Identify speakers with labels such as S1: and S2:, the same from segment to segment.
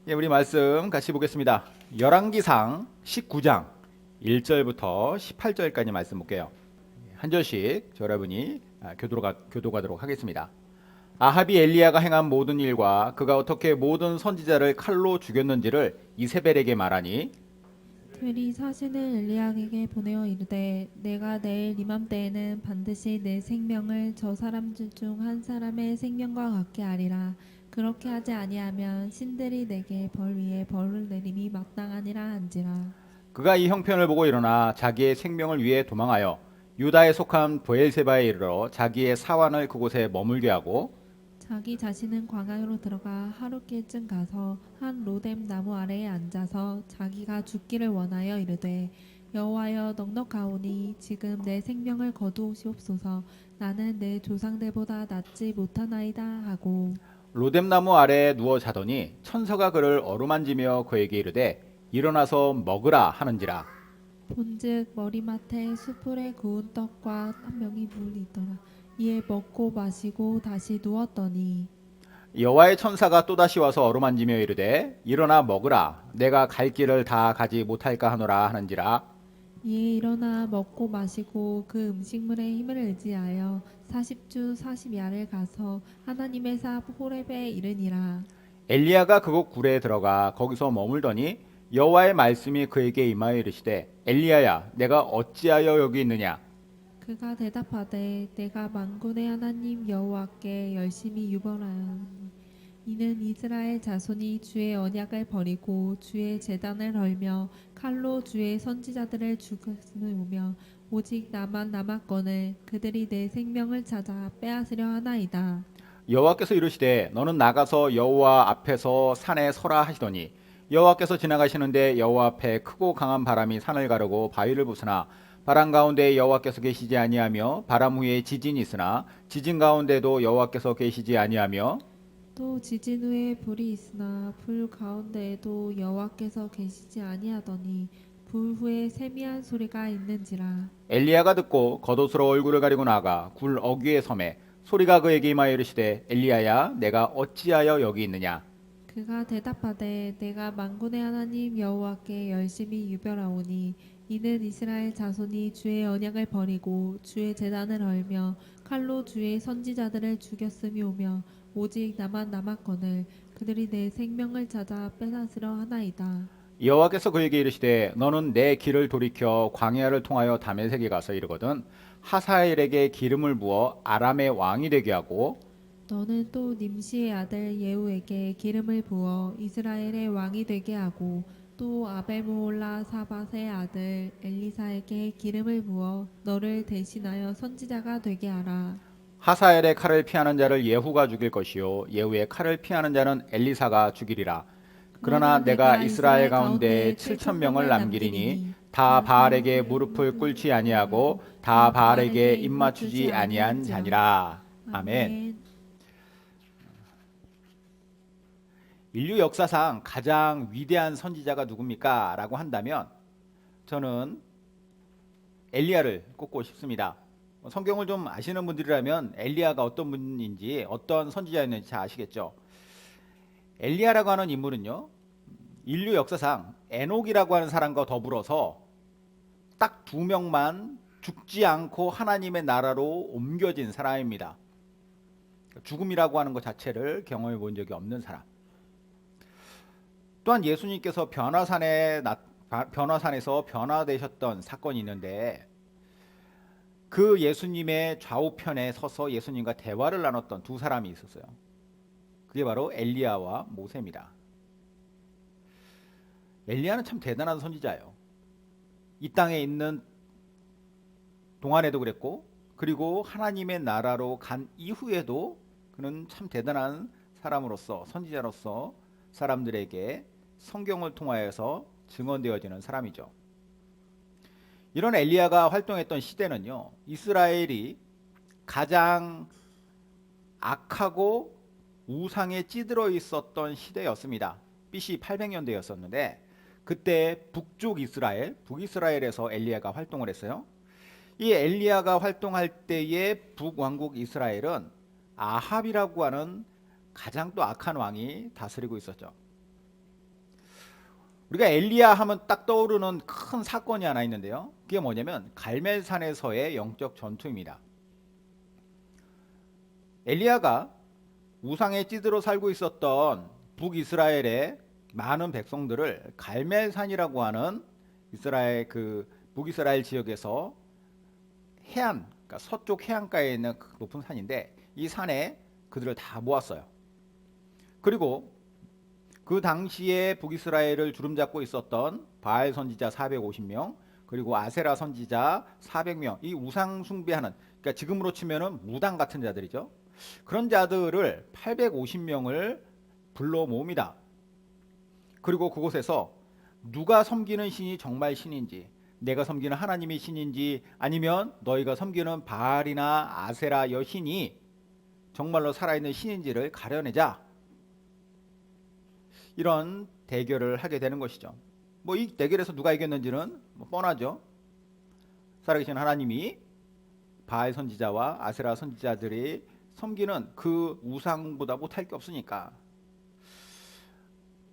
S1: 예, 우리 말씀 같이 보겠습니다. 열왕기상 19장 1절부터 18절까지 말씀 볼게요. 한 절씩 여러분이 교도가도록 하겠습니다. 아합이 엘리야가 행한 모든 일과 그가 어떻게 모든 선지자를 칼로 죽였는지를 이세벨에게 말하니
S2: 들이 사신을 엘리야에게 보내어 이르되 내가 내일 이맘때에는 반드시 내 생명을 저 사람들 중 한 사람의 생명과 같게 하리라. 그렇게 하지 아니하면 신들이 내게 벌 위에 벌을 내림이 마땅하니라 한지라.
S1: 그가 이 형편을 보고 일어나 자기의 생명을 위해 도망하여 유다에 속한 브엘세바에 이르러 자기의 사환을 그곳에 머물게 하고
S2: 자기 자신은 광야로 들어가 하루길쯤 가서 한 로뎀 나무 아래에 앉아서 자기가 죽기를 원하여 이르되 여호와여 넉넉하오니 지금 내 생명을 거두시옵소서. 나는 내 조상들보다 낫지 못하나이다 하고
S1: 로뎀나무 아래에 누워 자더니 천사가 그를 어루만지며 그에게 이르되 일어나서 먹으라 하는지라.
S2: 본즉 머리맡에 숯불에 구운 떡과 한 명이 물이 있더라. 이에 먹고 마시고 다시 누웠더니
S1: 여호와의 천사가 또다시 와서 어루만지며 이르되 일어나 먹으라 내가 갈 길을 다 가지 못할까 하노라 하는지라.
S2: 이에 일어나 먹고 마시고 그 음식물의 힘을 의지하여 40주 40야를 가서 하나님의 삽 호렙에 이르니라.
S1: 엘리야가 그곳 굴에 들어가 거기서 머물더니 여호와의 말씀이 그에게 임하여 이르시되 엘리야야 내가 어찌하여 여기 있느냐.
S2: 그가 대답하되 내가 만군의 하나님 여호와께 열심히 유벌하였니 이는 이스라엘 자손이 주의 언약을 버리고 주의 제단을 헐며 칼로 주의 선지자들을 죽였으며 오직 나만 남았거늘 그들이 내 생명을 찾아 빼앗으려 하나이다.
S1: 여호와께서 이르시되 너는 나가서 여호와 앞에서 산에 서라 하시더니 여호와께서 지나가시는데 여호와 앞에 크고 강한 바람이 산을 가르고 바위를 부수나 바람 가운데 여호와께서 계시지 아니하며 바람 후에 지진이 있으나 지진 가운데도 여호와께서 계시지 아니하며
S2: 또 지진 후에 불이 있으나 불 가운데에도 여호와께서 계시지 아니하더니 불 후에 세미한 소리가 있는지라.
S1: 엘리야가 듣고 겉옷으로 얼굴을 가리고 나가 굴 어귀에 섬에 소리가 그에게 임하여 이르시되 엘리야야 내가 어찌하여 여기 있느냐.
S2: 그가 대답하되 내가 만군의 하나님 여호와께 열심히 유별하오니 이는 이스라엘 자손이 주의 언약을 버리고 주의 제단을 헐며 칼로 주의 선지자들을 죽였음이오며 오직 나만 남았거늘 그들이 내 생명을 찾아 빼앗으려 하나이다.
S1: 여호와께서 그에게 이르시되 너는 내 길을 돌이켜 광야를 통하여 다메섹에 가서 이르거든 하사엘에게 기름을 부어 아람의 왕이 되게 하고
S2: 너는 또 님시의 아들 예후에게 기름을 부어 이스라엘의 왕이 되게 하고 또 아벨모올라 사밧의 아들 엘리사에게 기름을 부어 너를 대신하여 선지자가 되게 하라.
S1: 하사엘의 칼을 피하는 자를 예후가 죽일 것이요 예후의 칼을 피하는 자는 엘리사가 죽이리라. 그러나
S2: 그러나
S1: 내가
S2: 내가
S1: 이스라엘
S2: 이스라엘
S1: 가운데
S2: 가운데
S1: 7천
S2: 7천
S1: 명을
S2: 명을
S1: 남기리니
S2: 남기리니
S1: 다
S2: 다
S1: 바알에게
S2: 바알에게
S1: 무릎을
S2: 무릎을
S1: 꿇지
S2: 꿇지
S1: 아니하고
S2: 아니하고
S1: 다
S2: 다
S1: 바알에게
S2: 바알에게
S1: 입맞추지
S2: 입맞추지
S1: 아니한
S2: 아니한지라.
S1: 자니라. 아멘.
S2: 아멘.
S1: 인류 역사상 가장 위대한 선지자가 누굽니까? 라고 한다면 저는 엘리야를 꼽고 싶습니다. 성경을 좀 아시는 분들이라면 엘리야가 어떤 분인지 어떤 선지자였는지 잘 아시겠죠. 엘리야라고 하는 인물은요, 인류 역사상 에녹이라고 하는 사람과 더불어서 딱 두 명만 죽지 않고 하나님의 나라로 옮겨진 사람입니다. 죽음이라고 하는 것 자체를 경험해 본 적이 없는 사람. 또한 예수님께서 변화산에서 변화되셨던 사건이 있는데 그 예수님의 좌우편에 서서 예수님과 대화를 나눴던 두 사람이 있었어요. 그게 바로 엘리야와 모세입니다. 엘리야는 참 대단한 선지자예요. 이 땅에 있는 동안에도 그랬고 그리고 하나님의 나라로 간 이후에도 그는 참 대단한 사람으로서 선지자로서 사람들에게 성경을 통하여서 증언되어지는 사람이죠. 이런 엘리야가 활동했던 시대는요, 이스라엘이 가장 악하고 우상에 찌들어 있었던 시대였습니다. BC 800년대였었는데 그때 북쪽 이스라엘, 북이스라엘에서 엘리야가 활동을 했어요. 이 엘리야가 활동할 때의 북왕국 이스라엘은 아합이라고 하는 가장 또 악한 왕이 다스리고 있었죠. 우리가 엘리야 하면 딱 떠오르는 큰 사건이 하나 있는데요. 그게 뭐냐면 갈멜산에서의 영적 전투입니다. 엘리야가 우상의 찌드로 살고 있었던 북이스라엘의 많은 백성들을 갈멜산이라고 하는 이스라엘 그 북이스라엘 지역에서 해안, 그러니까 서쪽 해안가에 있는 그 높은 산인데 이 산에 그들을 다 모았어요. 그리고 그 당시에 북이스라엘을 주름잡고 있었던 바알 선지자 450명, 그리고 아세라 선지자 400명, 이 우상 숭배하는, 그러니까 지금으로 치면은 무당 같은 자들이죠. 그런 자들을 850명을 불러 모읍니다. 그리고 그곳에서 누가 섬기는 신이 정말 신인지, 내가 섬기는 하나님이 신인지, 아니면 너희가 섬기는 바알이나 아세라 여신이 정말로 살아있는 신인지를 가려내자. 이런 대결을 하게 되는 것이죠. 뭐 이 대결에서 누가 이겼는지는 뭐 뻔하죠. 살아계신 하나님이 바알 선지자와 아세라 선지자들이 섬기는 그 우상보다 못할 게 없으니까.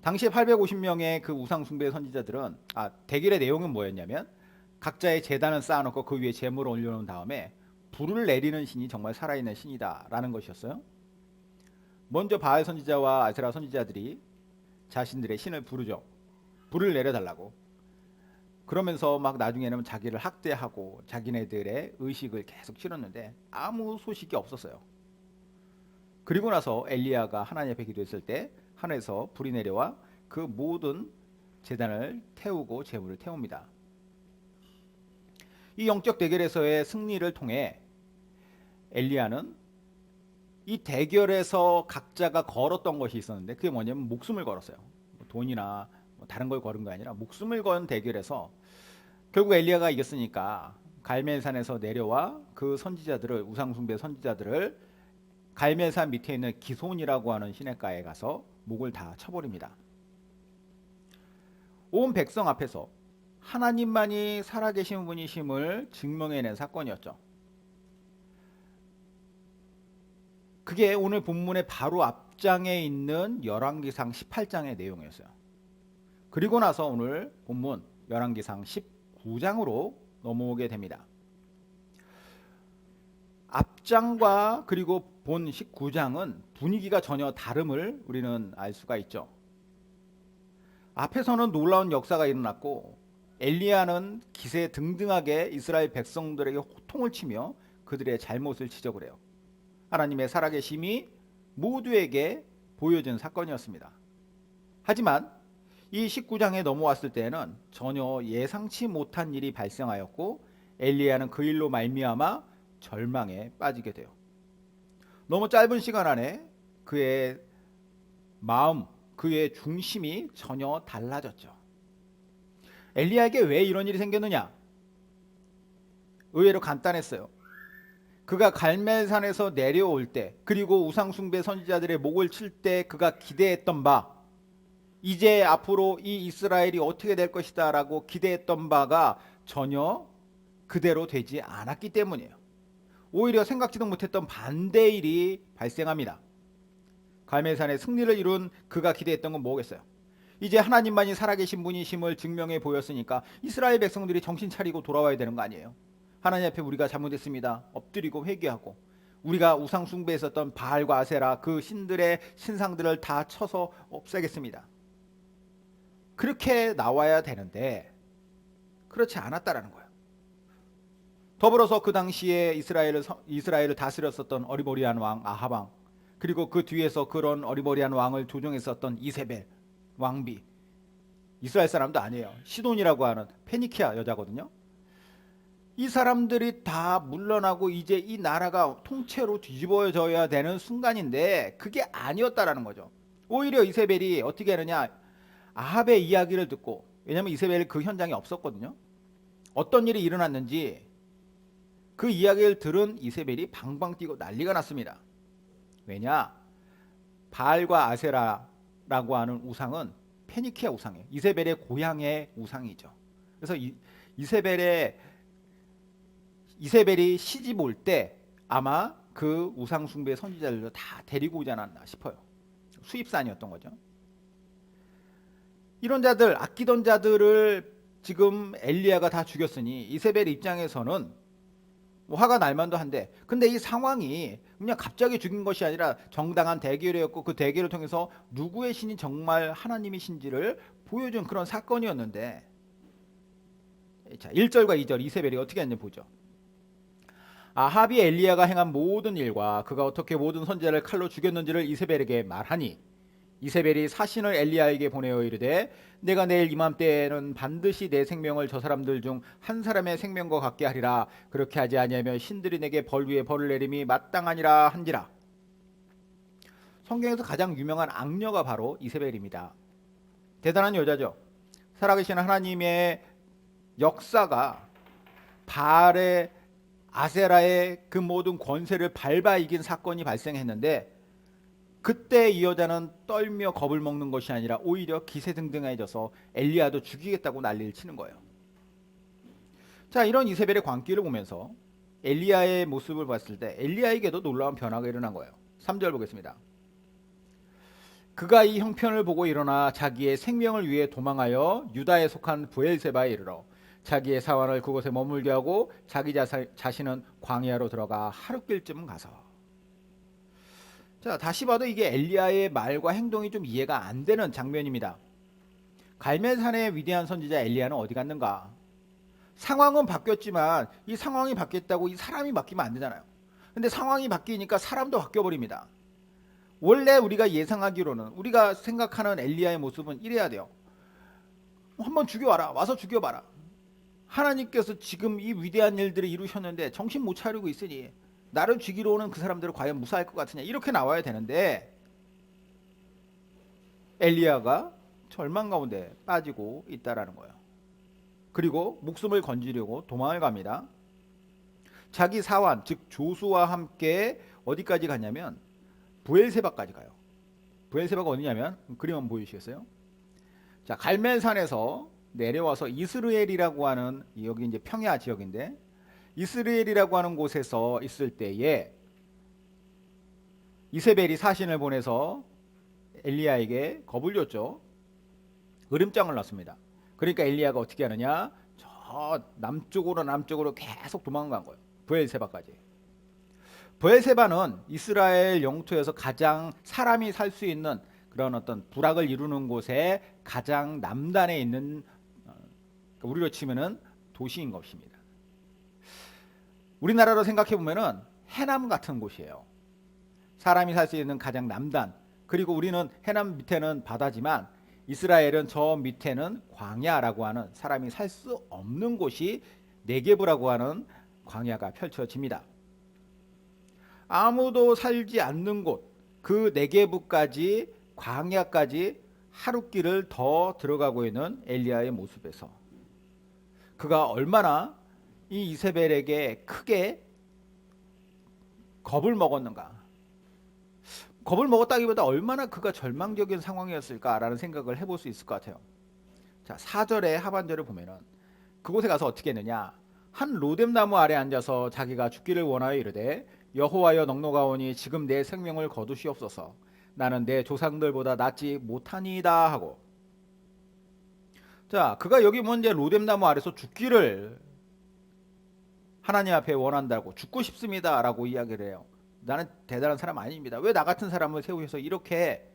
S1: 당시에 850명의 그 우상 숭배 선지자들은 대결의 내용은 뭐였냐면 각자의 제단을 쌓아놓고 그 위에 제물을 올려놓은 다음에 불을 내리는 신이 정말 살아있는 신이다라는 것이었어요. 먼저 바알 선지자와 아세라 선지자들이 자신들의 신을 부르죠. 불을 내려달라고. 그러면서 막 나중에는 자기를 학대하고 자기네들의 의식을 계속 치렀는데 아무 소식이 없었어요. 그리고 나서 엘리야가 하나님 앞에 기도했을 때 하늘에서 불이 내려와 그 모든 제단을 태우고 제물을 태웁니다. 이 영적 대결에서의 승리를 통해 엘리야는 이 대결에서 각자가 걸었던 것이 있었는데 그게 뭐냐면 목숨을 걸었어요. 돈이나 다른 걸 걸은 게 아니라 목숨을 건 대결에서 결국 엘리야가 이겼으니까 갈멜산에서 내려와 그 선지자들을, 우상숭배 선지자들을 갈멜산 밑에 있는 기손이라고 하는 시냇가에 가서 목을 다 쳐버립니다. 온 백성 앞에서 하나님만이 살아계신 분이심을 증명해낸 사건이었죠. 그게 오늘 본문의 바로 앞장에 있는 열왕기상 18장의 내용이었어요. 그리고 나서 오늘 본문 열왕기상 19장으로 넘어오게 됩니다. 앞장과 그리고 본 19장은 분위기가 전혀 다름을 우리는 알 수가 있죠. 앞에서는 놀라운 역사가 일어났고 엘리야는 기세 등등하게 이스라엘 백성들에게 호통을 치며 그들의 잘못을 지적을 해요. 하나님의 살아계심이 모두에게 보여진 사건이었습니다. 하지만 이 19장에 넘어왔을 때에는 전혀 예상치 못한 일이 발생하였고 엘리야는 그 일로 말미암아 절망에 빠지게 돼요. 너무 짧은 시간 안에 그의 마음, 그의 중심이 전혀 달라졌죠. 엘리야에게 왜 이런 일이 생겼느냐? 의외로 간단했어요. 그가 갈멜산에서 내려올 때, 그리고 우상숭배 선지자들의 목을 칠 때 그가 기대했던 바, 이제 앞으로 이 이스라엘이 어떻게 될 것이다 라고 기대했던 바가 전혀 그대로 되지 않았기 때문이에요. 오히려 생각지도 못했던 반대의 일이 발생합니다. 갈멜산의 승리를 이룬 그가 기대했던 건 뭐겠어요? 이제 하나님만이 살아계신 분이심을 증명해 보였으니까 이스라엘 백성들이 정신 차리고 돌아와야 되는 거 아니에요? 하나님 앞에 우리가 잘못했습니다. 엎드리고 회개하고 우리가 우상 숭배했었던 바알과 아세라 그 신들의 신상들을 다 쳐서 없애겠습니다. 그렇게 나와야 되는데 그렇지 않았다라는 거예요. 더불어서 그 당시에 이스라엘을 다스렸었던 어리버리한 왕 아합 왕, 그리고 그 뒤에서 그런 어리버리한 왕을 조종했었던 이세벨 왕비, 이스라엘 사람도 아니에요. 시돈이라고 하는 페니키아 여자거든요. 이 사람들이 다 물러나고 이제 이 나라가 통째로 뒤집어져야 되는 순간인데 그게 아니었다라는 거죠. 오히려 이세벨이 어떻게 하느냐, 아합의 이야기를 듣고, 왜냐하면 이세벨이 그 현장에 없었거든요. 어떤 일이 일어났는지 그 이야기를 들은 이세벨이 방방 뛰고 난리가 났습니다. 왜냐? 바알과 아세라라고 하는 우상은 페니키아 우상이에요. 이세벨의 고향의 우상이죠. 그래서 이세벨이 시집 올 때 아마 그 우상 숭배 선지자들도 다 데리고 오지 않았나 싶어요. 수입산이었던 거죠. 이런 자들, 아끼던 자들을 지금 엘리야가 다 죽였으니 이세벨 입장에서는 뭐 화가 날 만도 한데, 근데 이 상황이 그냥 갑자기 죽인 것이 아니라 정당한 대결이었고 그 대결을 통해서 누구의 신이 정말 하나님의 신지를 보여준 그런 사건이었는데, 자 1절과 2절 이세벨이 어떻게 했는지 보죠. 아합이 엘리야가 행한 모든 일과 그가 어떻게 모든 선지자를 칼로 죽였는지를 이세벨에게 말하니, 이세벨이 사신을 엘리야에게 보내어 이르되 내가 내일 이맘때에는 반드시 내 생명을 저 사람들 중 한 사람의 생명과 같게 하리라. 그렇게 하지 아니하면 신들이 내게 벌 위에 벌을 내림이 마땅하니라 한지라. 성경에서 가장 유명한 악녀가 바로 이세벨입니다. 대단한 여자죠. 살아계신 하나님의 역사가 바알의 아세라의 그 모든 권세를 밟아 이긴 사건이 발생했는데, 그때 이 여자는 떨며 겁을 먹는 것이 아니라 오히려 기세등등해져서 엘리야도 죽이겠다고 난리를 치는 거예요. 자, 이런 이세벨의 광기를 보면서 엘리야의 모습을 봤을 때 엘리야에게도 놀라운 변화가 일어난 거예요. 3절 보겠습니다. 그가 이 형편을 보고 일어나 자기의 생명을 위해 도망하여 유다에 속한 브엘세바에 이르러 자기의 사환을 그곳에 머물게 하고 자기 자신은 광야로 들어가 하룻길쯤 가서. 자, 다시 봐도 이게 엘리야의 말과 행동이 좀 이해가 안 되는 장면입니다. 갈멜산의 위대한 선지자 엘리야는 어디 갔는가? 상황은 바뀌었지만 이 상황이 바뀌었다고 이 사람이 바뀌면 안 되잖아요. 근데 상황이 바뀌니까 사람도 바뀌어 버립니다. 원래 우리가 예상하기로는, 우리가 생각하는 엘리야의 모습은 이래야 돼요. 한번 죽여와라. 와서 죽여봐라. 하나님께서 지금 이 위대한 일들을 이루셨는데 정신 못 차리고 있으니 나를 죽이러 오는 그 사람들을 과연 무사할 것 같으냐, 이렇게 나와야 되는데 엘리야가 절망 가운데 빠지고 있다라는 거예요. 그리고 목숨을 건지려고 도망을 갑니다. 자기 사환 즉 조수와 함께 어디까지 가냐면 브엘세바까지 가요. 브엘세바가 어디냐면 그림 한번 보여주시겠어요? 자, 갈멜산에서 내려와서 이스르엘이라고 하는, 여기 이제 평야 지역인데 이스라엘이라고 하는 곳에서 있을 때에 이세벨이 사신을 보내서 엘리야에게 겁을 줬죠. 으름장을 놨습니다. 그러니까 엘리야가 어떻게 하느냐, 저 남쪽으로 계속 도망간 거예요. 브엘세바까지. 브엘세바는 이스라엘 영토에서 가장 사람이 살 수 있는 그런 어떤 부락을 이루는 곳에 가장 남단에 있는, 우리로 치면은 도시인 것입니다. 우리나라로 생각해 보면은 해남 같은 곳이에요. 사람이 살 수 있는 가장 남단. 그리고 우리는 해남 밑에는 바다지만 이스라엘은 저 밑에는 광야라고 하는, 사람이 살 수 없는 곳이 네게브라고 하는 광야가 펼쳐집니다. 아무도 살지 않는 곳, 그 네게브까지, 광야까지 하룻길을 더 들어가고 있는 엘리야의 모습에서 그가 얼마나 이 이세벨에게 크게 겁을 먹었는가. 겁을 먹었다기보다 얼마나 그가 절망적인 상황이었을까라는 생각을 해볼 수 있을 것 같아요. 자, 4절의 하반절을 보면은 그곳에 가서 어떻게 했느냐, 한 로뎀나무 아래 앉아서 자기가 죽기를 원하여 이르되 여호와여 넉넉하오니 지금 내 생명을 거두시옵소서. 나는 내 조상들보다 낫지 못하니이다 하고. 자, 그가 여기 먼저 로뎀나무 아래서 죽기를 하나님 앞에 원한다고, 죽고 싶습니다 라고 이야기를 해요. 나는 대단한 사람 아닙니다. 왜 나 같은 사람을 세우셔서 이렇게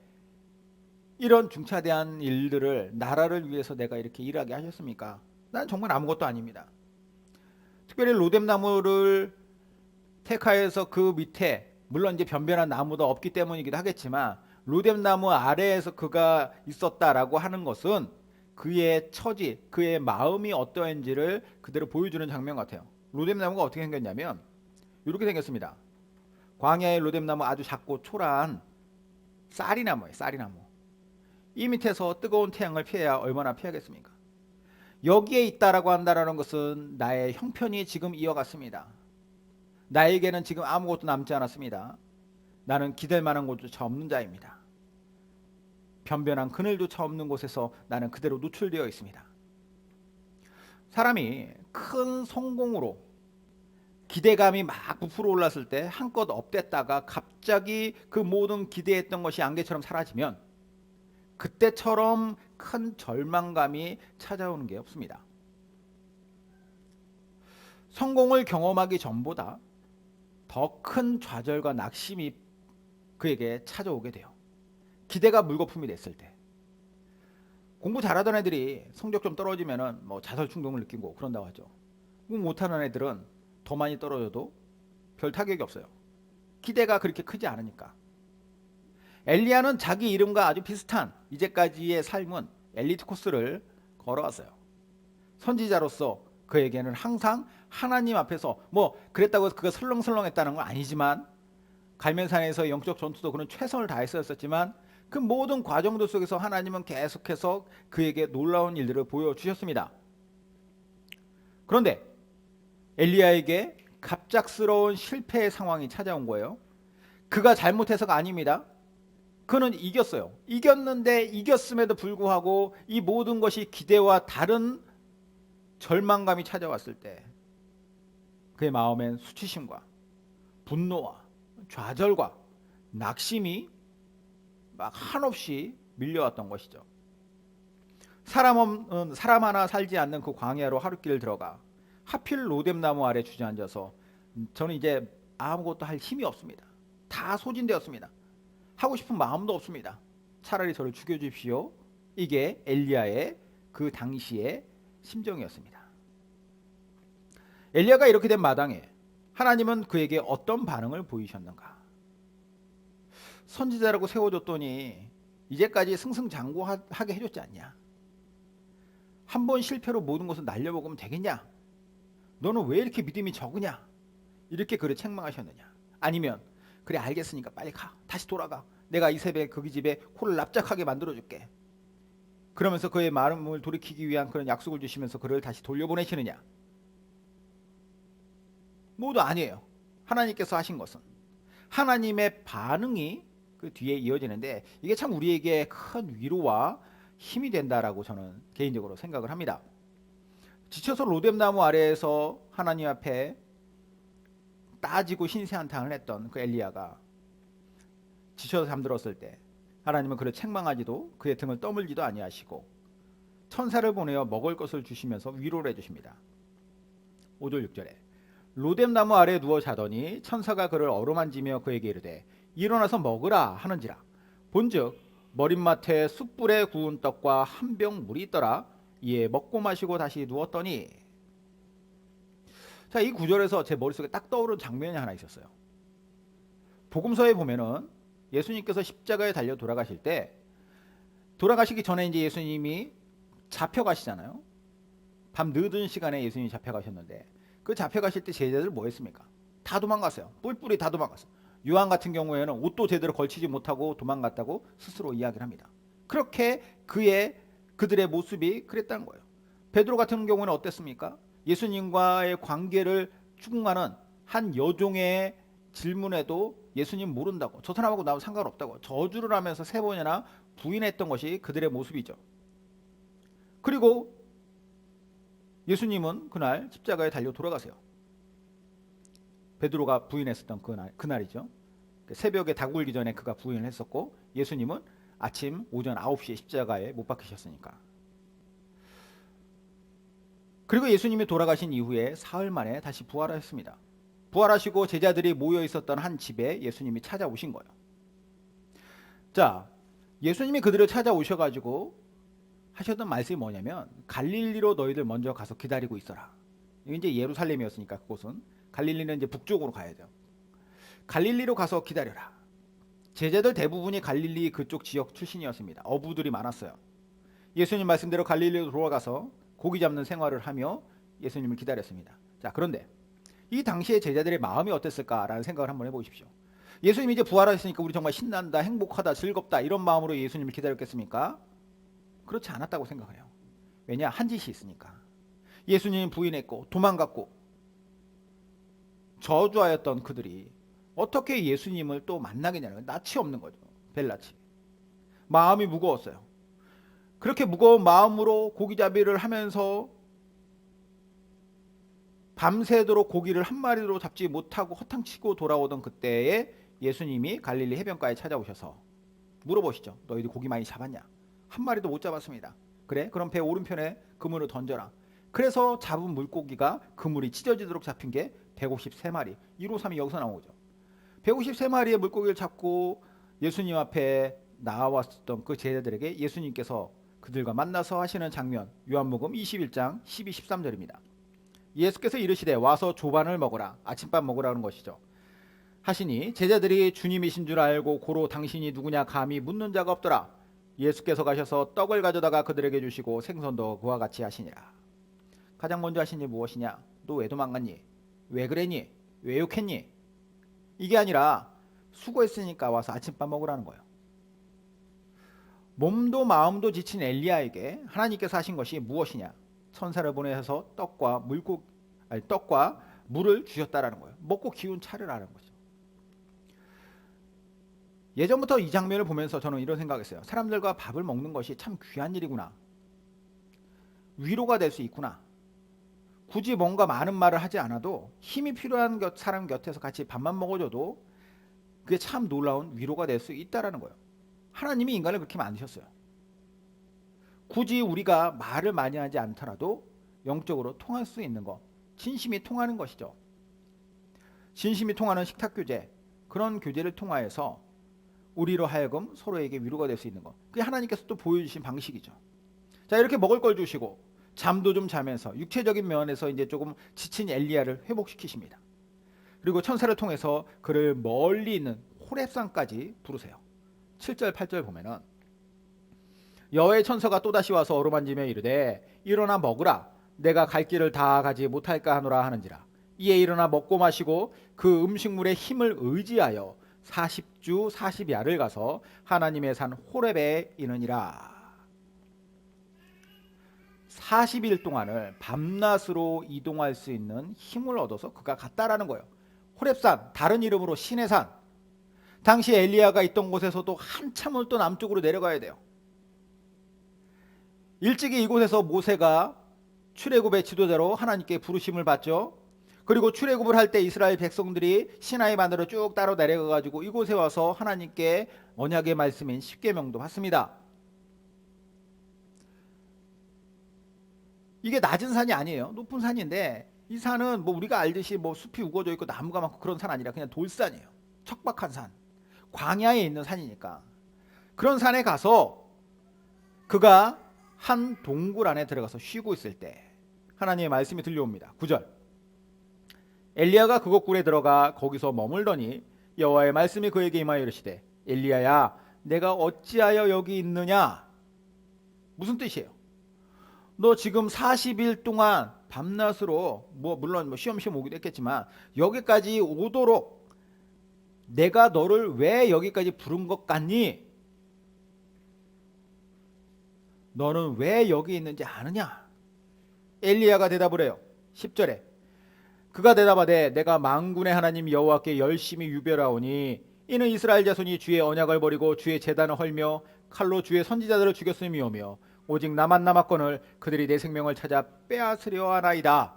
S1: 이런 중차대한 일들을, 나라를 위해서 내가 이렇게 일하게 하셨습니까? 난 정말 아무것도 아닙니다. 특별히 로뎀나무를 택하여서 그 밑에, 물론 이제 변변한 나무도 없기 때문이기도 하겠지만 로뎀나무 아래에서 그가 있었다라고 하는 것은 그의 처지, 그의 마음이 어떠한지를 그대로 보여주는 장면 같아요. 로뎀나무가 어떻게 생겼냐면 이렇게 생겼습니다. 광야의 로뎀나무 아주 작고 초라한 쌀이나무예요. 쌀이나무. 이 밑에서 뜨거운 태양을 피해야 얼마나 피하겠습니까? 여기에 있다라고 한다라는 것은 나의 형편이 지금 이어갔습니다. 나에게는 지금 아무것도 남지 않았습니다. 나는 기댈 만한 곳조차 없는 자입니다. 변변한 그늘조차 없는 곳에서 나는 그대로 노출되어 있습니다. 사람이 큰 성공으로 기대감이 막 부풀어 올랐을 때 한껏 업됐다가 갑자기 그 모든 기대했던 것이 안개처럼 사라지면 그때처럼 큰 절망감이 찾아오는 게 없습니다. 성공을 경험하기 전보다 더 큰 좌절과 낙심이 그에게 찾아오게 돼요. 기대가 물거품이 됐을 때. 공부 잘하던 애들이 성적 좀 떨어지면은 뭐 자살 충동을 느끼고 그런다고 하죠. 공부 못하는 애들은 더 많이 떨어져도 별 타격이 없어요. 기대가 그렇게 크지 않으니까. 엘리야는 자기 이름과 아주 비슷한 이제까지의 삶은 엘리트 코스를 걸어왔어요. 선지자로서 그에게는 항상 하나님 앞에서 뭐 그랬다고 해서 그가 설렁설렁했다는 건 아니지만 갈멜산에서 영적 전투도 그는 최선을 다했었지만 그 모든 과정들 속에서 하나님은 계속해서 그에게 놀라운 일들을 보여주셨습니다. 그런데 엘리야에게 갑작스러운 실패의 상황이 찾아온 거예요. 그가 잘못해서가 아닙니다. 그는 이겼어요. 이겼는데 이겼음에도 불구하고 이 모든 것이 기대와 다른 절망감이 찾아왔을 때 그의 마음엔 수치심과 분노와 좌절과 낙심이 막 한없이 밀려왔던 것이죠. 사람 하나 살지 않는 그 광야로 하룻길을 들어가 하필 로뎀나무 아래 주저앉아서 저는 이제 아무것도 할 힘이 없습니다. 다 소진되었습니다. 하고 싶은 마음도 없습니다. 차라리 저를 죽여주십시오. 이게 엘리야의 그 당시의 심정이었습니다. 엘리야가 이렇게 된 마당에 하나님은 그에게 어떤 반응을 보이셨는가? 선지자라고 세워줬더니 이제까지 승승장구하게 해줬지 않냐? 한 번 실패로 모든 것을 날려먹으면 되겠냐? 너는 왜 이렇게 믿음이 적으냐? 이렇게 그를 책망하셨느냐? 아니면 그래 알겠으니까 빨리 가. 다시 돌아가. 내가 이세벨 거기 집에 코를 납작하게 만들어줄게. 그러면서 그의 마음을 돌이키기 위한 그런 약속을 주시면서 그를 다시 돌려보내시느냐? 모두 아니에요. 하나님께서 하신 것은 하나님의 반응이 그 뒤에 이어지는데 이게 참 우리에게 큰 위로와 힘이 된다라고 저는 개인적으로 생각을 합니다. 지쳐서 로뎀나무 아래에서 하나님 앞에 따지고 신세한탄을 했던 그 엘리야가 지쳐서 잠들었을 때 하나님은 그를 책망하지도 그의 등을 떠물지도 아니하시고 천사를 보내어 먹을 것을 주시면서 위로를 해주십니다. 5절 6절에 로뎀나무 아래에 누워 자더니 천사가 그를 어루만지며 그에게 이르되 일어나서 먹으라 하는지라. 본즉 머릿맡에 숯불에 구운 떡과 한 병 물이 있더라. 이에 먹고 마시고 다시 누웠더니. 자, 이 구절에서 제 머릿속에 딱 떠오른 장면이 하나 있었어요. 복음서에 보면은 예수님께서 십자가에 달려 돌아가실 때 돌아가시기 전에 이제 예수님이 잡혀가시잖아요. 밤 늦은 시간에 예수님이 잡혀가셨는데 그 잡혀가실 때 제자들 뭐 했습니까? 다 도망갔어요. 뿔뿔이 다 도망갔어요. 요한 같은 경우에는 옷도 제대로 걸치지 못하고 도망갔다고 스스로 이야기를 합니다. 그렇게 그들의 모습이 그랬다는 거예요. 베드로 같은 경우는 어땠습니까? 예수님과의 관계를 추궁하는 한 여종의 질문에도 예수님 모른다고, 저 사람하고 나하고 상관없다고 저주를 하면서 3번이나 부인했던 것이 그들의 모습이죠. 그리고 예수님은 그날 십자가에 달려 돌아가세요. 베드로가 부인했었던 그날이죠. 새벽에 닭울기 전에 그가 부인을 했었고 예수님은 아침 오전 9시에 십자가에 못 박히셨으니까. 그리고 예수님이 돌아가신 이후에 사흘 만에 다시 부활하셨습니다. 부활하시고 제자들이 모여 있었던 한 집에 예수님이 찾아오신 거예요. 자, 예수님이 그들을 찾아오셔가지고 하셨던 말씀이 뭐냐면 갈릴리로 너희들 먼저 가서 기다리고 있어라. 이게 이제 예루살렘이었으니까 그곳은 갈릴리는 이제 북쪽으로 가야 돼요. 갈릴리로 가서 기다려라. 제자들 대부분이 갈릴리 그쪽 지역 출신이었습니다. 어부들이 많았어요. 예수님 말씀대로 갈릴리로 돌아가서 고기 잡는 생활을 하며 예수님을 기다렸습니다. 자, 그런데 이 당시에 제자들의 마음이 어땠을까라는 생각을 한번 해보십시오. 예수님이 이제 부활하셨으니까 우리 정말 신난다, 행복하다, 즐겁다 이런 마음으로 예수님을 기다렸겠습니까? 그렇지 않았다고 생각해요. 왜냐? 한 짓이 있으니까. 예수님 부인했고 도망갔고 저주하였던 그들이 어떻게 예수님을 또 만나겠냐는 거예요. 낯이 없는 거죠. 벨낯이. 마음이 무거웠어요. 그렇게 무거운 마음으로 고기잡이를 하면서 밤새도록 고기를 한 마리도 잡지 못하고 허탕치고 돌아오던 그때에 예수님이 갈릴리 해변가에 찾아오셔서 물어보시죠. 너희들 고기 많이 잡았냐? 한 마리도 못 잡았습니다. 그래? 그럼 배 오른편에 그물을 던져라. 그래서 잡은 물고기가 그물이 찢어지도록 잡힌 게 153마리. 153이 여기서 나오죠. 153마리의 물고기를 잡고 예수님 앞에 나왔던 그 제자들에게 예수님께서 그들과 만나서 하시는 장면, 요한복음 21장 12, 13절입니다. 예수께서 이르시되 와서 조반을 먹으라. 아침밥 먹으라는 것이죠. 하시니 제자들이 주님이신 줄 알고 고로 당신이 누구냐 감히 묻는 자가 없더라. 예수께서 가셔서 떡을 가져다가 그들에게 주시고 생선도 그와 같이 하시니라. 가장 먼저 하신 일 무엇이냐? 너 왜 도망갔니? 왜 그랬니? 왜 욕했니? 이게 아니라 수고했으니까 와서 아침밥 먹으라는 거예요. 몸도 마음도 지친 엘리야에게 하나님께서 하신 것이 무엇이냐? 천사를 보내서 떡과 물을 주셨다라는 거예요. 먹고 기운 차리라는 거죠. 예전부터 이 장면을 보면서 저는 이런 생각했어요. 사람들과 밥을 먹는 것이 참 귀한 일이구나. 위로가 될 수 있구나. 굳이 뭔가 많은 말을 하지 않아도 힘이 필요한 사람 곁에서 같이 밥만 먹어줘도 그게 참 놀라운 위로가 될 수 있다라는 거예요. 하나님이 인간을 그렇게 만드셨어요. 굳이 우리가 말을 많이 하지 않더라도 영적으로 통할 수 있는 것, 진심이 통하는 것이죠. 진심이 통하는 식탁 교제, 그런 교제를 통하여서 우리로 하여금 서로에게 위로가 될 수 있는 것, 그게 하나님께서 또 보여주신 방식이죠. 자, 이렇게 먹을 걸 주시고 잠도 좀 자면서 육체적인 면에서 이제 조금 지친 엘리야를 회복시키십니다. 그리고 천사를 통해서 그를 멀리 있는 호렙산까지 부르세요. 7절 8절 보면은 여호와의 천사가 또다시 와서 어루만지며 이르되 일어나 먹으라. 내가 갈 길을 다 가지 못할까 하노라 하는지라. 이에 일어나 먹고 마시고 그 음식물의 힘을 의지하여 40주 40야를 가서 하나님의 산 호렙에 이르니라. 40일 동안을 밤낮으로 이동할 수 있는 힘을 얻어서 그가 갔다라는 거예요. 호렙산, 다른 이름으로 신의 산. 당시 엘리야가 있던 곳에서도 한참을 또 남쪽으로 내려가야 돼요. 일찍이 이곳에서 모세가 출애굽의 지도자로 하나님께 부르심을 받죠. 그리고 출애굽을 할 때 이스라엘 백성들이 시나이 반도로 쭉 따로 내려가가지고 이곳에 와서 하나님께 언약의 말씀인 십계명도 받습니다. 이게 낮은 산이 아니에요. 높은 산인데 이 산은 뭐 우리가 알듯이 뭐 숲이 우거져 있고 나무가 많고 그런 산 아니라 그냥 돌산이에요. 척박한 산, 광야에 있는 산이니까. 그런 산에 가서 그가 한 동굴 안에 들어가서 쉬고 있을 때 하나님의 말씀이 들려옵니다. 9절. 엘리야가 그곳 굴에 들어가 거기서 머물더니 여호와의 말씀이 그에게 임하여 이르시되 엘리야야 내가 어찌하여 여기 있느냐. 무슨 뜻이에요? 너 지금 40일 동안 밤낮으로 물론 쉬엄쉬엄 오기도 했겠지만 여기까지 오도록 내가 너를 왜 여기까지 부른 것 같니? 너는 왜 여기 있는지 아느냐? 엘리야가 대답을 해요. 10절에 그가 대답하되 내가 만군의 하나님 여호와께 열심히 유별하오니 이는 이스라엘 자손이 주의 언약을 버리고 주의 제단을 헐며 칼로 주의 선지자들을 죽였음이오며 오직 나만 남았거늘 그들이 내 생명을 찾아 빼앗으려 하나이다.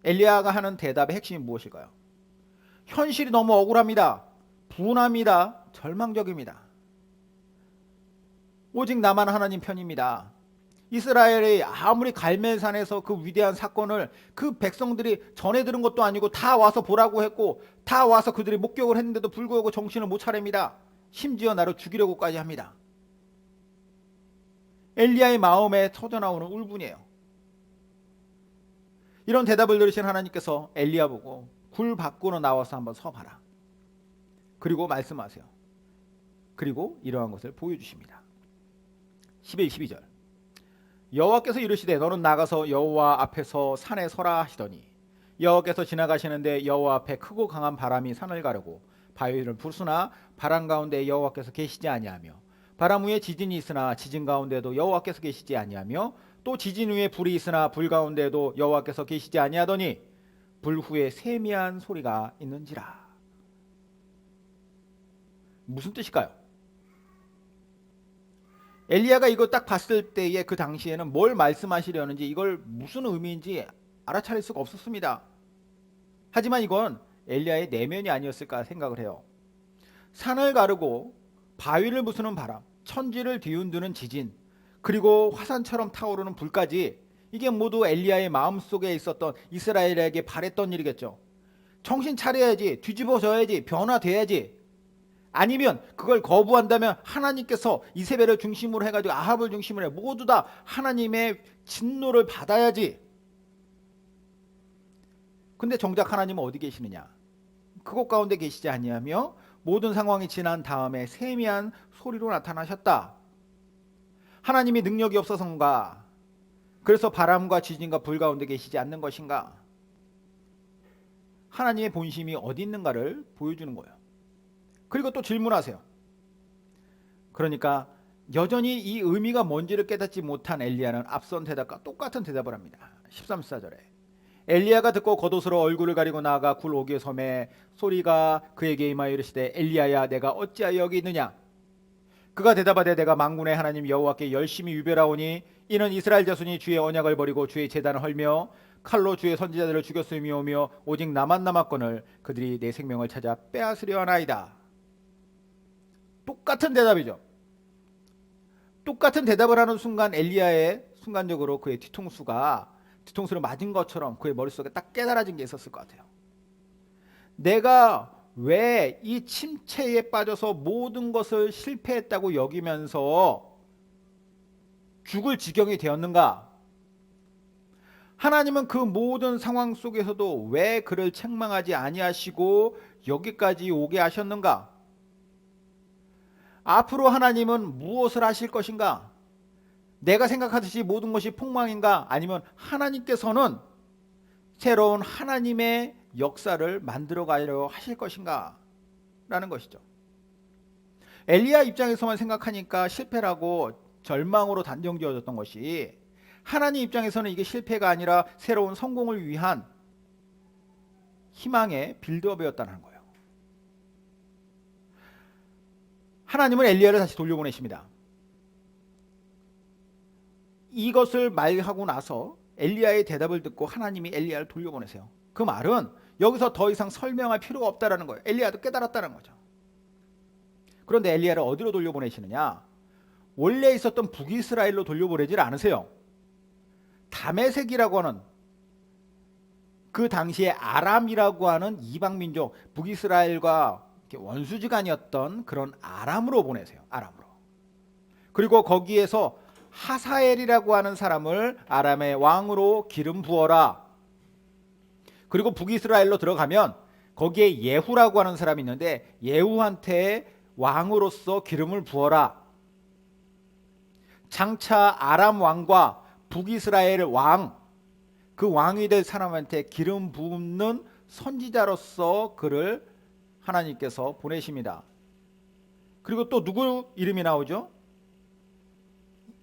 S1: 엘리야가 하는 대답의 핵심이 무엇일까요? 현실이 너무 억울합니다. 분합니다. 절망적입니다. 오직 나만 하나님 편입니다. 이스라엘이 아무리 갈멜산에서 그 위대한 사건을 그 백성들이 전해 들은 것도 아니고 다 와서 보라고 했고 다 와서 그들이 목격을 했는데도 불구하고 정신을 못 차립니다. 심지어 나를 죽이려고까지 합니다. 엘리야의 마음에 터져나오는 울분이에요. 이런 대답을 들으신 하나님께서 엘리야 보고 굴 밖으로 나와서 한번 서봐라. 그리고 말씀하세요. 그리고 이러한 것을 보여주십니다. 11, 12절. 여호와께서 이르시되 너는 나가서 여호와 앞에서 산에 서라 하시더니 여호와께서 지나가시는데 여호와 앞에 크고 강한 바람이 산을 가르고 바위를 부수나 바람 가운데 여호와께서 계시지 아니하며 바람 후에 지진이 있으나 지진 가운데도 여호와께서 계시지 아니하며 또 지진 후에 불이 있으나 불 가운데도 여호와께서 계시지 아니하더니 불 후에 세미한 소리가 있는지라. 무슨 뜻일까요? 엘리야가 이거 딱 봤을 때에 그 당시에는 뭘 말씀하시려는지 이걸 무슨 의미인지 알아차릴 수가 없었습니다. 하지만 이건 엘리야의 내면이 아니었을까 생각을 해요. 산을 가르고 바위를 부수는 바람, 천지를 뒤흔드는 지진, 그리고 화산처럼 타오르는 불까지 이게 모두 엘리야의 마음속에 있었던 이스라엘에게 바랬던 일이겠죠. 정신 차려야지, 뒤집어져야지, 변화돼야지. 아니면 그걸 거부한다면 하나님께서 이세벨을 중심으로 해가지고 아합을 중심으로 해 모두 다 하나님의 진노를 받아야지. 근데 정작 하나님은 어디 계시느냐? 그곳 가운데 계시지 아니하며 모든 상황이 지난 다음에 세미한 소리로 나타나셨다. 하나님이 능력이 없어서인가? 그래서 바람과 지진과 불 가운데 계시지 않는 것인가? 하나님의 본심이 어디 있는가를 보여주는 거예요. 그리고 또 질문하세요. 그러니까 여전히 이 의미가 뭔지를 깨닫지 못한 엘리야는 앞선 대답과 똑같은 대답을 합니다. 13절에 엘리야가 듣고 겉옷으로 얼굴을 가리고 나아가 굴 오기의 섬에 소리가 그에게 임하여 이르시되 엘리야야 내가 어찌하여 여기 있느냐? 그가 대답하되 내가 만군의 하나님 여호와께 열심히 유별하오니 이는 이스라엘 자손이 주의 언약을 버리고 주의 제단을 헐며 칼로 주의 선지자들을 죽였음이오며 오직 나만 남았거늘 그들이 내 생명을 찾아 빼앗으려 하나이다. 똑같은 대답이죠. 똑같은 대답을 하는 순간 엘리야의 순간적으로 그의 뒤통수를 맞은 것처럼 그의 머릿속에 딱 깨달아진 게 있었을 것 같아요. 내가 왜 이 침체에 빠져서 모든 것을 실패했다고 여기면서 죽을 지경이 되었는가? 하나님은 그 모든 상황 속에서도 왜 그를 책망하지 아니하시고 여기까지 오게 하셨는가? 앞으로 하나님은 무엇을 하실 것인가? 내가 생각하듯이 모든 것이 폭망인가? 아니면 하나님께서는 새로운 하나님의 역사를 만들어 가려 하실 것인가? 라는 것이죠. 엘리야 입장에서만 생각하니까 실패라고 절망으로 단정지어졌던 것이 하나님 입장에서는 이게 실패가 아니라 새로운 성공을 위한 희망의 빌드업이었다는 거예요. 하나님은 엘리야를 다시 돌려보내십니다. 이것을 말하고 나서 엘리야의 대답을 듣고 하나님이 엘리야를 돌려보내세요. 그 말은 여기서 더 이상 설명할 필요가 없다라는 거예요. 엘리야도 깨달았다는 거죠. 그런데 엘리야를 어디로 돌려보내시느냐? 원래 있었던 북이스라엘로 돌려보내질 않으세요. 다메섹이라고 하는 그 당시에 아람이라고 하는 이방민족, 북이스라엘과 원수지간이었던 그런 아람으로 보내세요. 아람으로. 그리고 거기에서 하사엘이라고 하는 사람을 아람의 왕으로 기름 부어라. 그리고 북이스라엘로 들어가면 거기에 예후라고 하는 사람이 있는데 예후한테 왕으로서 기름을 부어라. 장차 아람 왕과 북이스라엘 왕, 그 왕이 될 사람한테 기름 붓는 선지자로서 그를 하나님께서 보내십니다. 그리고 또 누구 이름이 나오죠?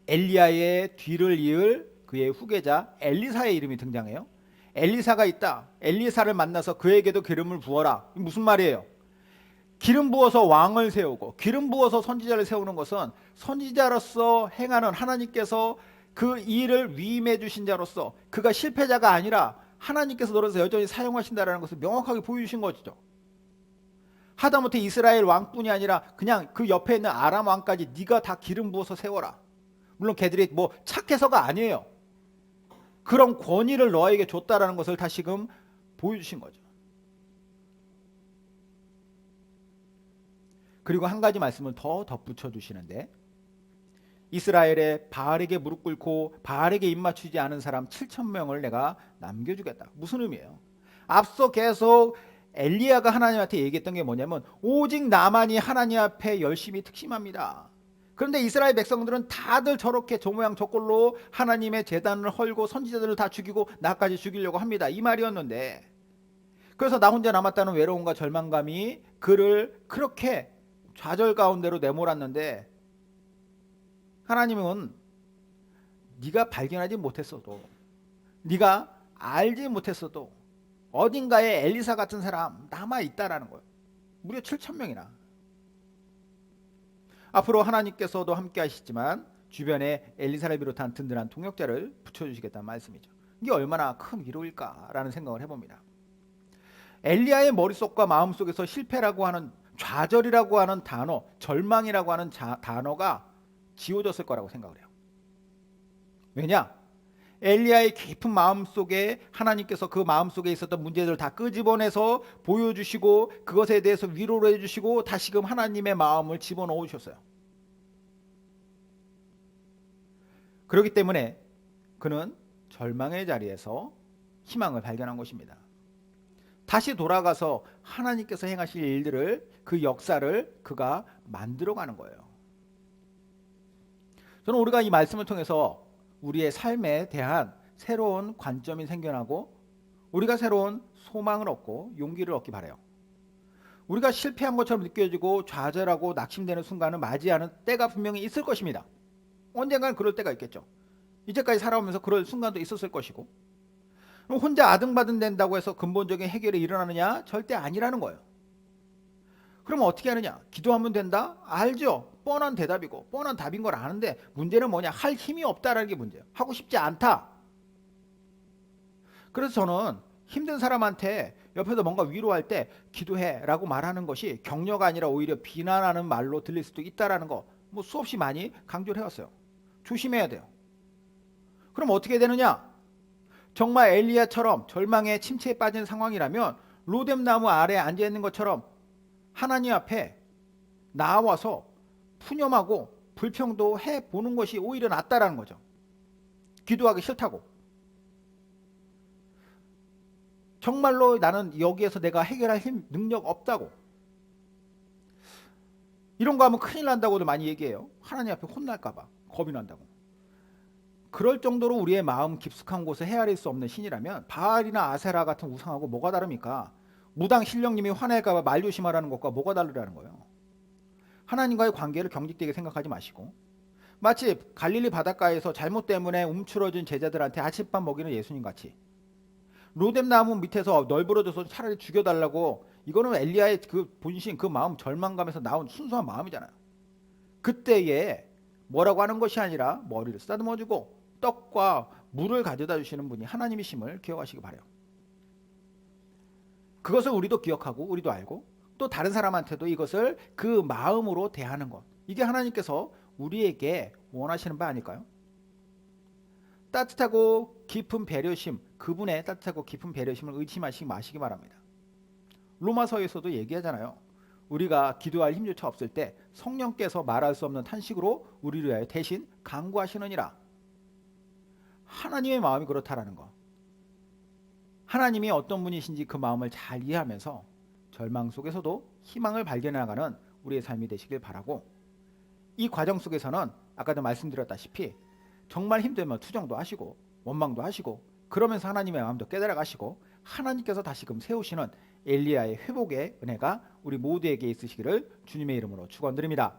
S1: 엘리야의 뒤를 이을 그의 후계자 엘리사의 이름이 등장해요. 엘리사가 있다. 엘리사를 만나서 그에게도 기름을 부어라. 무슨 말이에요? 기름 부어서 왕을 세우고 기름 부어서 선지자를 세우는 것은 선지자로서 행하는 하나님께서 그 일을 위임해 주신 자로서 그가 실패자가 아니라 하나님께서 너로서 여전히 사용하신다는 것을 명확하게 보여주신 것이죠. 하다못해 이스라엘 왕뿐이 아니라 그냥 그 옆에 있는 아람 왕까지 네가 다 기름 부어서 세워라. 물론 걔들이 뭐 착해서가 아니에요. 그런 권위를 너에게 줬다라는 것을 다시금 보여주신 거죠. 그리고 한 가지 말씀을 더 덧붙여 주시는데 이스라엘의 바알에게 무릎 꿇고 바알에게 입맞추지 않은 사람 7,000명을 내가 남겨주겠다. 무슨 의미예요? 앞서 계속 엘리야가 하나님한테 얘기했던 게 뭐냐면 오직 나만이 하나님 앞에 열심히 특심합니다. 그런데 이스라엘 백성들은 다들 저렇게 저 모양 저 꼴로 하나님의 제단을 헐고 선지자들을 다 죽이고 나까지 죽이려고 합니다. 이 말이었는데 그래서 나 혼자 남았다는 외로움과 절망감이 그를 그렇게 좌절 가운데로 내몰았는데 하나님은 네가 발견하지 못했어도 네가 알지 못했어도 어딘가에 엘리사 같은 사람 남아있다라는 거예요. 무려 7,000명이나. 앞으로 하나님께서도 함께 하시지만 주변에 엘리사를 비롯한 든든한 동역자를 붙여주시겠다는 말씀이죠. 이게 얼마나 큰 위로일까라는 생각을 해봅니다. 엘리야의 머릿속과 마음속에서 실패라고 하는 좌절이라고 하는 단어, 절망이라고 하는 단어가 지워졌을 거라고 생각을 해요. 왜냐? 엘리야의 깊은 마음속에 하나님께서 그 마음속에 있었던 문제들을 다 끄집어내서 보여주시고 그것에 대해서 위로를 해주시고 다시금 하나님의 마음을 집어넣으셨어요. 그렇기 때문에 그는 절망의 자리에서 희망을 발견한 것입니다. 다시 돌아가서 하나님께서 행하실 일들을, 그 역사를 그가 만들어가는 거예요. 저는 우리가 이 말씀을 통해서 우리의 삶에 대한 새로운 관점이 생겨나고 우리가 새로운 소망을 얻고 용기를 얻기 바라요. 우리가 실패한 것처럼 느껴지고 좌절하고 낙심되는 순간을 맞이하는 때가 분명히 있을 것입니다. 언젠가는 그럴 때가 있겠죠. 이제까지 살아오면서 그럴 순간도 있었을 것이고, 그럼 혼자 아등바등 된다고 해서 근본적인 해결이 일어나느냐? 절대 아니라는 거예요. 그러면 어떻게 하느냐? 기도하면 된다? 알죠. 뻔한 대답이고 뻔한 답인 걸 아는데 문제는 뭐냐? 할 힘이 없다라는 게 문제예요. 하고 싶지 않다. 그래서 저는 힘든 사람한테 옆에서 뭔가 위로할 때 기도해라고 말하는 것이 격려가 아니라 오히려 비난하는 말로 들릴 수도 있다라는 거 뭐 수없이 많이 강조를 해왔어요. 조심해야 돼요. 그럼 어떻게 되느냐? 정말 엘리야처럼 절망에 침체에 빠진 상황이라면 로뎀 나무 아래에 앉아 있는 것처럼 하나님 앞에 나와서 푸념하고 불평도 해보는 것이 오히려 낫다라는 거죠. 기도하기 싫다고. 정말로 나는 여기에서 내가 해결할 힘, 능력 없다고. 이런 거 하면 큰일 난다고도 많이 얘기해요. 하나님 앞에 혼날까봐 겁이 난다고. 그럴 정도로 우리의 마음 깊숙한 곳에 헤아릴 수 없는 신이라면 바알이나 아세라 같은 우상하고 뭐가 다릅니까? 무당 신령님이 화낼까봐 말 조심하라는 것과 뭐가 다르라는 거예요. 하나님과의 관계를 경직되게 생각하지 마시고, 마치 갈릴리 바닷가에서 잘못 때문에 움츠러진 제자들한테 아침밥 먹이는 예수님 같이 로뎀 나무 밑에서 널브러져서 차라리 죽여달라고, 이거는 엘리야의 그 본심, 그 마음, 절망감에서 나온 순수한 마음이잖아요. 그때에 뭐라고 하는 것이 아니라 머리를 쓰다듬어주고 떡과 물을 가져다 주시는 분이 하나님이심을 기억하시기 바라요. 그것을 우리도 기억하고 우리도 알고 또 다른 사람한테도 이것을 그 마음으로 대하는 것, 이게 하나님께서 우리에게 원하시는 바 아닐까요? 따뜻하고 깊은 배려심, 그분의 따뜻하고 깊은 배려심을 의심하시지 마시기 바랍니다. 로마서에서도 얘기하잖아요. 우리가 기도할 힘조차 없을 때 성령께서 말할 수 없는 탄식으로 우리를 위하여 대신 간구하시느니라. 하나님의 마음이 그렇다라는 거. 하나님이 어떤 분이신지 그 마음을 잘 이해하면서 절망 속에서도 희망을 발견해 나가는 우리의 삶이 되시길 바라고, 이 과정 속에서는 아까도 말씀드렸다시피 정말 힘들면 투정도 하시고 원망도 하시고 그러면서 하나님의 마음도 깨달아 가시고 하나님께서 다시금 세우시는 엘리야의 회복의 은혜가 우리 모두에게 있으시기를 주님의 이름으로 축원드립니다.